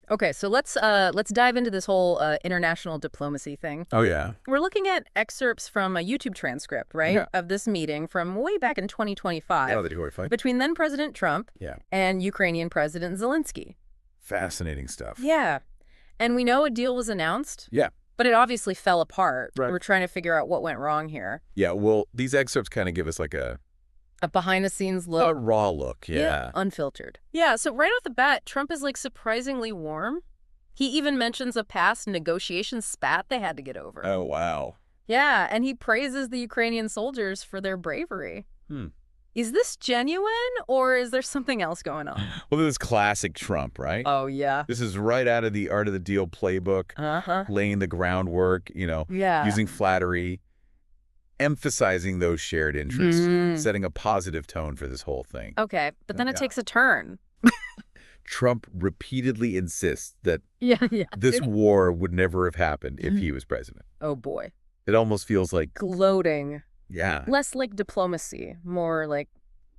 Okay, so let's dive into this whole international diplomacy thing. Oh, yeah. We're looking at excerpts from a YouTube transcript, right, Yeah. of this meeting from way back in 2025 Oh, the Tory fight. between then President Trump Yeah. and Ukrainian President Zelensky. Fascinating stuff. Yeah, and we know a deal was announced. Yeah. But it obviously fell apart. Right. We're trying to figure out what went wrong here. Yeah, well, these excerpts kind of give us like a behind-the-scenes look. raw look, yeah. Unfiltered. Yeah, so right off the bat, Trump is like surprisingly warm. He even mentions a past negotiation spat they had to get over. Oh, wow. Yeah, and he praises the Ukrainian soldiers for their bravery. Is this genuine, or is there something else going on? Well, this is classic Trump, right? Oh, yeah. This is right out of the Art of the Deal playbook, laying the groundwork, using flattery, emphasizing those shared interests, setting a positive tone for this whole thing. Okay, but then it takes a turn. Trump repeatedly insists that this dude. war would never have happened if he was president. Oh, boy. It almost feels like, Gloating. yeah, Less like diplomacy, more like,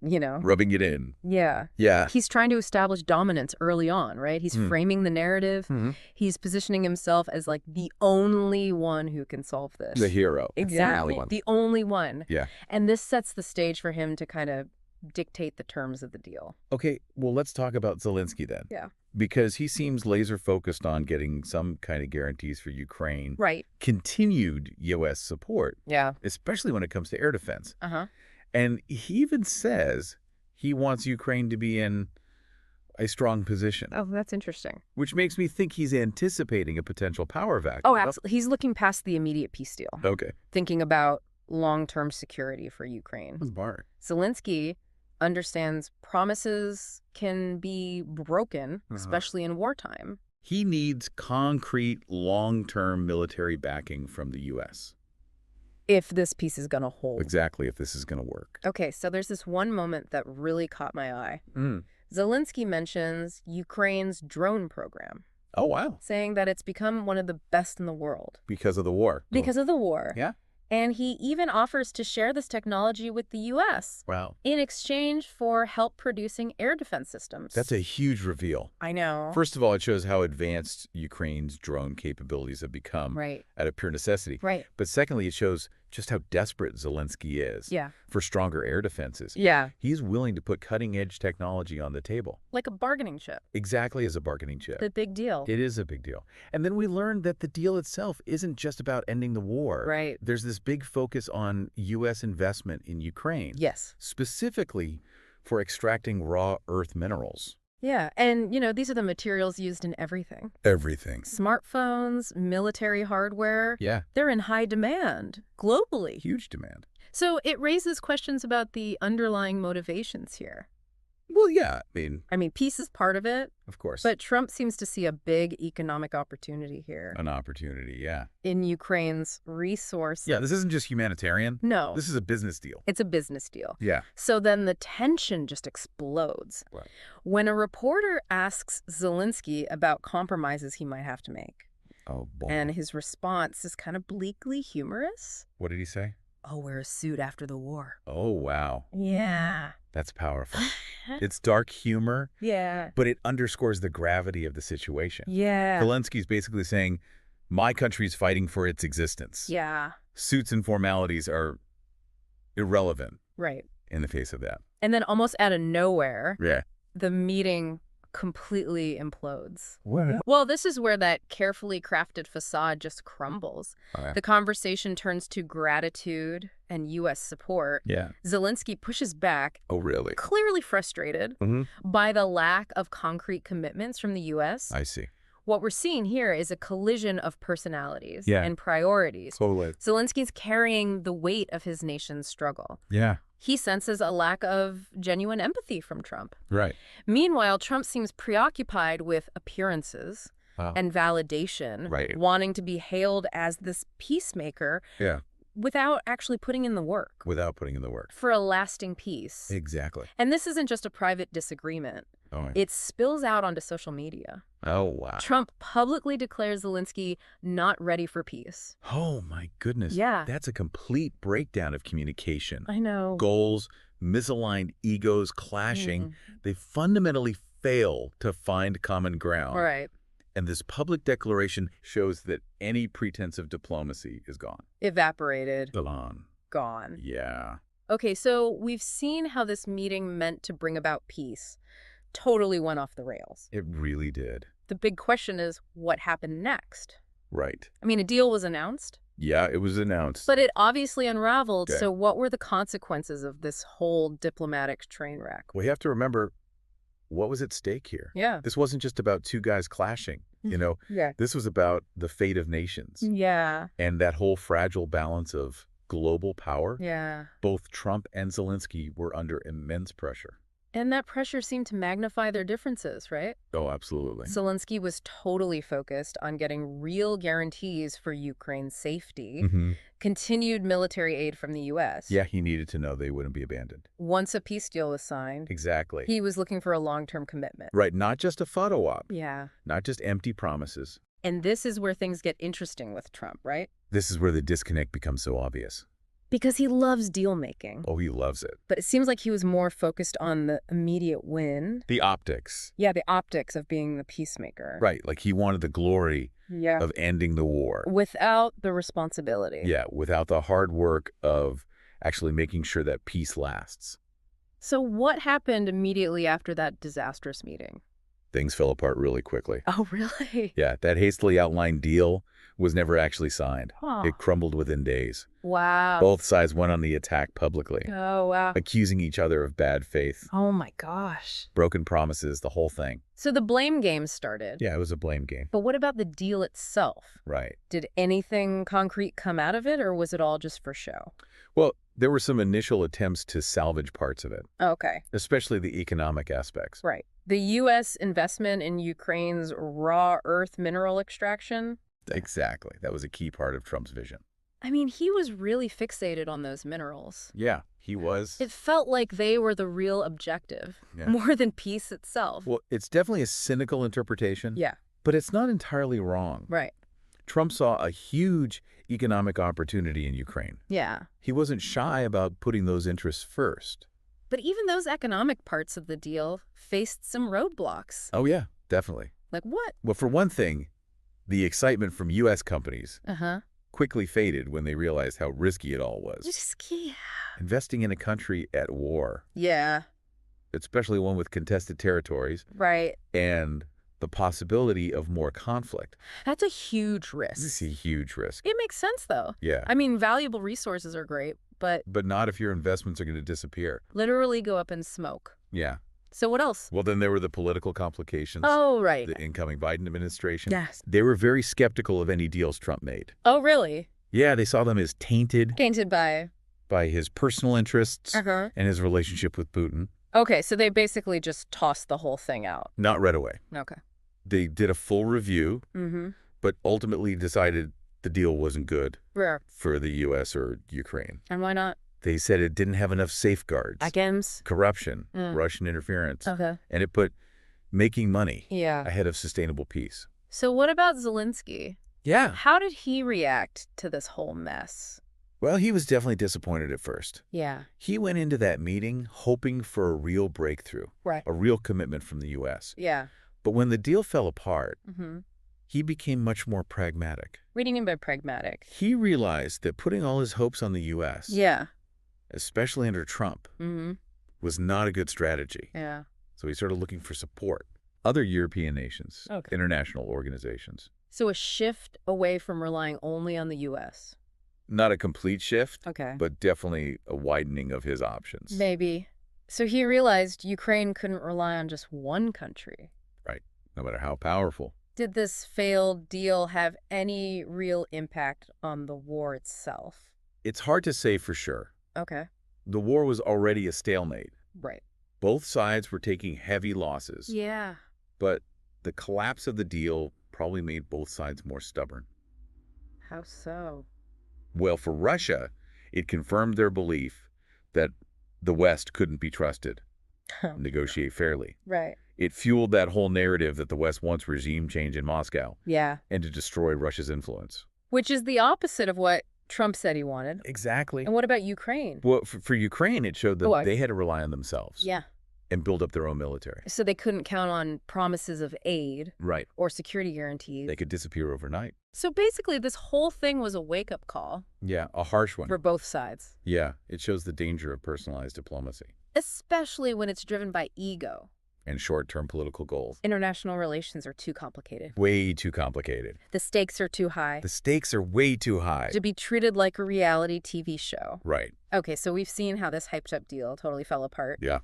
rubbing it in. Yeah. Yeah. He's trying to establish dominance early on, right? He's framing the narrative. He's positioning himself as like the only one who can solve this. The hero. Exactly. The only one. Yeah. And this sets the stage for him to kind of dictate the terms of the deal. Okay, well, let's talk about Zelensky then. Yeah. Because he seems laser focused on getting some kind of guarantees for Ukraine. Right. Continued U.S. support. Yeah. Especially when it comes to air defense. Uh-huh. And he even says he wants Ukraine to be in a strong position. Oh, that's interesting. Which makes me think he's anticipating a potential power vacuum. Oh, absolutely. He's looking past the immediate peace deal. Okay. Thinking about long-term security for Ukraine. What's Bart? Zelensky understands promises can be broken, especially in wartime. He needs concrete, long-term military backing from the U.S. If this piece is going to hold. Exactly, if this is going to work. Okay, so there's this one moment that really caught my eye. Zelensky mentions Ukraine's drone program. Oh, wow. Saying that it's become one of the best in the world. Because of the war. Because of the war. Yeah. And he even offers to share this technology with the U.S. Wow. in exchange for help producing air defense systems. That's a huge reveal. I know. First of all, it shows how advanced Ukraine's drone capabilities have become out of pure necessity. Right. But secondly, it shows just how desperate Zelensky is for stronger air defenses. Yeah. He's willing to put cutting-edge technology on the table. Like a bargaining chip. Exactly, as a bargaining chip. The big deal. It is a big deal. And then we learned that the deal itself isn't just about ending the war. Right. There's this big focus on U.S. investment in Ukraine. Yes. Specifically for extracting raw earth minerals. Yeah, and, these are the materials used in everything. Everything. Smartphones, military hardware. Yeah. They're in high demand, globally. Huge demand. So it raises questions about the underlying motivations here. Well, yeah, I mean, peace is part of it. Of course. But Trump seems to see a big economic opportunity here. An opportunity, yeah. In Ukraine's resources. Yeah, this isn't just humanitarian. No. This is a business deal. It's a business deal. Yeah. So then the tension just explodes. Right. When a reporter asks Zelensky about compromises he might have to make. Oh, boy. And his response is kind of bleakly humorous. What did he say? I'll wear a suit after the war. Oh, wow. Yeah. That's powerful. It's dark humor. Yeah. But it underscores the gravity of the situation. Yeah. Zelensky's basically saying, my country's fighting for its existence. Yeah. Suits and formalities are irrelevant. Right. In the face of that. And then almost out of nowhere, yeah, the meeting completely implodes. What? Well, this is where that carefully crafted facade just crumbles. Oh, yeah. The conversation turns to gratitude and U.S. support. Yeah. Zelensky pushes back. Oh, really? Clearly frustrated by the lack of concrete commitments from the U.S. I see. What we're seeing here is a collision of personalities and priorities. Totally. Zelensky's carrying the weight of his nation's struggle. Yeah. He senses a lack of genuine empathy from Trump. Right. Meanwhile, Trump seems preoccupied with appearances and validation, wanting to be hailed as this peacemaker without actually putting in the work. Without putting in the work. For a lasting peace. Exactly. And this isn't just a private disagreement. Oh, yeah. It spills out onto social media. Oh, wow. Trump publicly declares Zelensky not ready for peace. Oh, my goodness. Yeah. That's a complete breakdown of communication. I know. Goals, misaligned egos clashing. They fundamentally fail to find common ground. Right. And this public declaration shows that any pretense of diplomacy is gone. Evaporated. Gone. Yeah. Okay, so we've seen how this meeting meant to bring about peace totally went off the rails. It really did. The big question is, what happened next? Right. I mean, a deal was announced. Yeah, it was announced. But it obviously unraveled, Okay. So what were the consequences of this whole diplomatic train wreck? Well, you have to remember, what was at stake here? Yeah. This wasn't just about two guys clashing, Yeah. This was about the fate of nations. Yeah. And that whole fragile balance of global power. Yeah. Both Trump and Zelensky were under immense pressure. And that pressure seemed to magnify their differences, right? Oh, absolutely. Zelensky was totally focused on getting real guarantees for Ukraine's safety, continued military aid from the U.S. Yeah, he needed to know they wouldn't be abandoned. Once a peace deal was signed, Exactly. he was looking for a long-term commitment. Right, not just a photo op. Yeah. Not just empty promises. And this is where things get interesting with Trump, right? This is where the disconnect becomes so obvious. Because he loves deal-making. Oh, he loves it. But it seems like he was more focused on the immediate win. The optics. Yeah, the optics of being the peacemaker. Right, like he wanted the glory of ending the war. Without the responsibility. Yeah, without the hard work of actually making sure that peace lasts. So what happened immediately after that disastrous meeting? Things fell apart really quickly. Oh, really? Yeah, that hastily outlined deal was never actually signed. Huh. It crumbled within days. Wow. Both sides went on the attack publicly. Oh, wow. Accusing each other of bad faith. Oh, my gosh. Broken promises, the whole thing. So the blame game started. Yeah, it was a blame game. But what about the deal itself? Right. Did anything concrete come out of it, or was it all just for show? Well, there were some initial attempts to salvage parts of it. Okay. Especially the economic aspects. Right. The U.S. investment in Ukraine's raw earth mineral extraction? Exactly. That was a key part of Trump's vision. I mean, he was really fixated on those minerals. Yeah, he was. It felt like they were the real objective, more than peace itself. Well, it's definitely a cynical interpretation. Yeah. But it's not entirely wrong. Right. Trump saw a huge economic opportunity in Ukraine. Yeah. He wasn't shy about putting those interests first. But even those economic parts of the deal faced some roadblocks. Oh, yeah, definitely. Like what? Well, for one thing, the excitement from U.S. companies quickly faded when they realized how risky it all was. Risky. Investing in a country at war. Yeah. Especially one with contested territories. Right. And the possibility of more conflict. That's a huge risk. This is a huge risk. It makes sense, though. Yeah. I mean, valuable resources are great, but... But not if your investments are going to disappear. Literally go up in smoke. Yeah. So what else? Well, then there were the political complications. Oh, right. The incoming Biden administration. Yes. They were very skeptical of any deals Trump made. Oh, really? Yeah, they saw them as tainted. Tainted by? By his personal interests and his relationship with Putin. Okay, so they basically just tossed the whole thing out. Not right away. Okay. They did a full review, but ultimately decided the deal wasn't good for the U.S. or Ukraine. And why not? They said it didn't have enough safeguards. Against? Corruption, Russian interference. Okay. And it put making money ahead of sustainable peace. So what about Zelensky? Yeah. How did he react to this whole mess? Well, he was definitely disappointed at first. Yeah. He went into that meeting hoping for a real breakthrough, a real commitment from the U.S. Yeah. But when the deal fell apart, he became much more pragmatic. What do you mean by pragmatic? He realized that putting all his hopes on the U.S., especially under Trump, was not a good strategy. Yeah. So he started looking for support. Other European nations, international organizations. So a shift away from relying only on the U.S. Not a complete shift, okay, but definitely a widening of his options. Maybe. So he realized Ukraine couldn't rely on just one country. Right, no matter how powerful. Did this failed deal have any real impact on the war itself? It's hard to say for sure. Okay. The war was already a stalemate. Right. Both sides were taking heavy losses. Yeah. But the collapse of the deal probably made both sides more stubborn. How so? Well, for Russia, it confirmed their belief that the West couldn't be trusted, negotiate fairly. Right. It fueled that whole narrative that the West wants regime change in Moscow. Yeah. And to destroy Russia's influence. Which is the opposite of what Trump said he wanted. Exactly. And what about Ukraine? Well, for Ukraine, it showed that they had to rely on themselves. Yeah. and build up their own military. So they couldn't count on promises of aid or security guarantees. They could disappear overnight. So basically, this whole thing was a wake-up call. Yeah, a harsh one. For both sides. Yeah, it shows the danger of personalized diplomacy. Especially when it's driven by ego. And short-term political goals. International relations are too complicated. Way too complicated. The stakes are too high. The stakes are way too high. To be treated like a reality TV show. Right. Okay, so we've seen how this hyped-up deal totally fell apart. Yeah.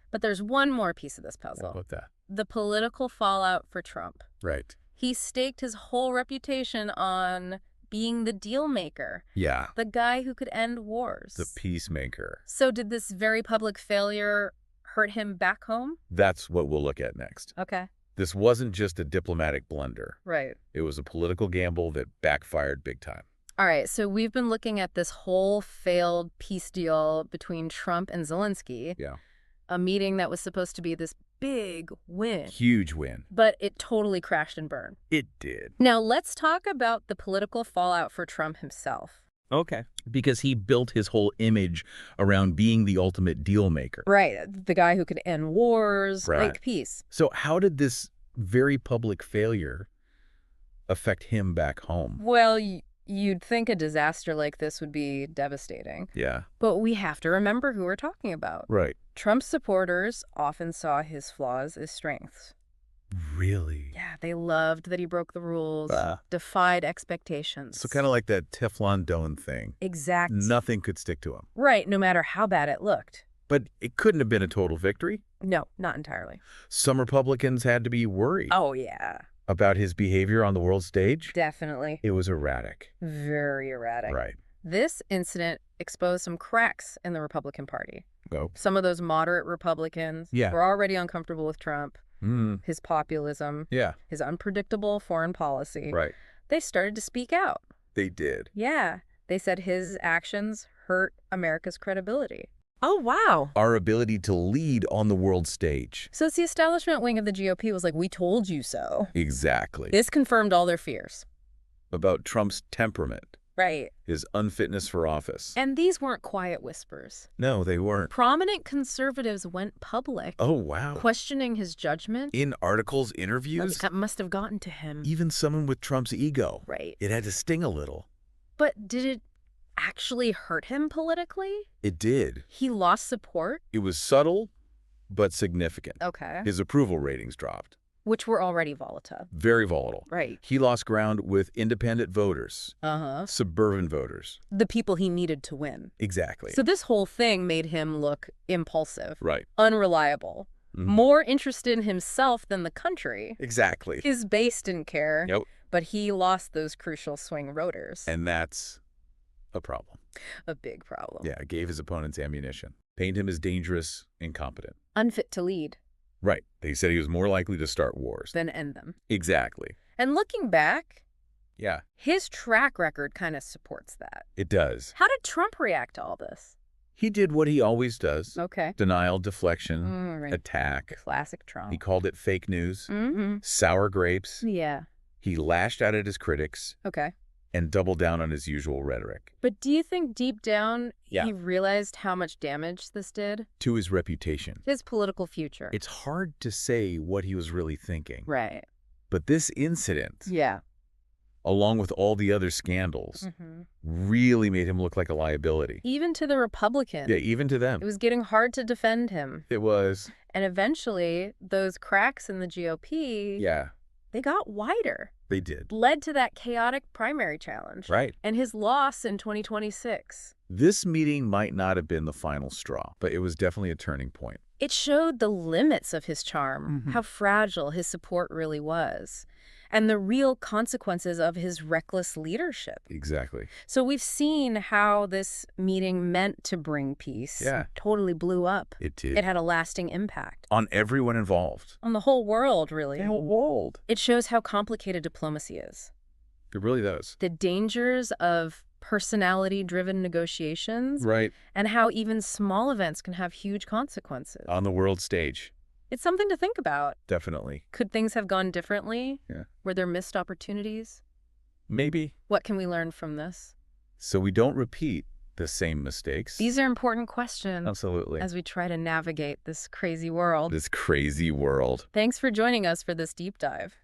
But there's one more piece of this puzzle. What about that? The political fallout for Trump. Right. He staked his whole reputation on being the deal maker. Yeah. The guy who could end wars. The peacemaker. So did this very public failure hurt him back home? That's what we'll look at next. Okay. This wasn't just a diplomatic blunder. Right. It was a political gamble that backfired big time. All right, so we've been looking at this whole failed peace deal between Trump and Zelensky. Yeah. A meeting that was supposed to be this big win. Huge win. But it totally crashed and burned. It did. Now, let's talk about the political fallout for Trump himself. Okay. Because he built his whole image around being the ultimate deal maker. Right. The guy who could end wars, make peace. So how did this very public failure affect him back home? Well, you'd think a disaster like this would be devastating. Yeah. But we have to remember who we're talking about. Right. Trump's supporters often saw his flaws as strengths. Really? Yeah, they loved that he broke the rules, defied expectations. So kind of like that Teflon Don thing. Exact. Nothing could stick to him. Right, no matter how bad it looked. But it couldn't have been a total victory. No, not entirely. Some Republicans had to be worried. Oh, yeah. About his behavior on the world stage? Definitely. It was erratic. Very erratic. Right. This incident exposed some cracks in the Republican Party. Oh. Some of those moderate Republicans were already uncomfortable with Trump, his populism, his unpredictable foreign policy. Right. They started to speak out. They did. Yeah. They said his actions hurt America's credibility. Oh, wow. Our ability to lead on the world stage. So it's the establishment wing of the GOP was like, we told you so. Exactly. This confirmed all their fears. About Trump's temperament. Right. His unfitness for office. And these weren't quiet whispers. No, they weren't. Prominent conservatives went public. Oh, wow. Questioning his judgment. In articles, interviews. That must have gotten to him. Even someone with Trump's ego. Right. It had to sting a little. But did it actually hurt him politically? It did. He lost support? It was subtle, but significant. Okay. His approval ratings dropped. Which were already volatile. Very volatile. Right. He lost ground with independent voters. Suburban voters. The people he needed to win. Exactly. So this whole thing made him look impulsive. Right. Unreliable. More interested in himself than the country. Exactly. His base didn't care. Yep. But he lost those crucial swing voters. And that's a problem. A big problem. Yeah, it gave his opponents ammunition. Painted him as dangerous, incompetent. Unfit to lead. Right. They said he was more likely to start wars than end them. Exactly. And looking back, his track record kind of supports that. It does. How did Trump react to all this? He did what he always does. Okay. Denial, deflection, attack. Classic Trump. He called it fake news, sour grapes. Yeah. He lashed out at his critics. Okay. And doubled down on his usual rhetoric. But do you think deep down he realized how much damage this did? To his reputation. His political future. It's hard to say what he was really thinking. Right. But this incident, along with all the other scandals, really made him look like a liability. Even to the Republicans. Yeah, even to them. It was getting hard to defend him. It was. And eventually, those cracks in the GOP, they got wider. They did. Led to that chaotic primary challenge. Right. And his loss in 2026. This meeting might not have been the final straw, but it was definitely a turning point. It showed the limits of his charm, how fragile his support really was, and the real consequences of his reckless leadership. Exactly. So we've seen how this meeting meant to bring peace. Yeah. Totally blew up. It did. It had a lasting impact. On everyone involved. On the whole world, really. The whole world. It shows how complicated diplomacy is. It really does. The dangers of personality-driven negotiations. Right. And how even small events can have huge consequences. On the world stage. It's something to think about. Definitely. Could things have gone differently? Yeah. Were there missed opportunities? Maybe. What can we learn from this? So we don't repeat the same mistakes? These are important questions. Absolutely. As we try to navigate this crazy world. This crazy world. Thanks for joining us for this deep dive.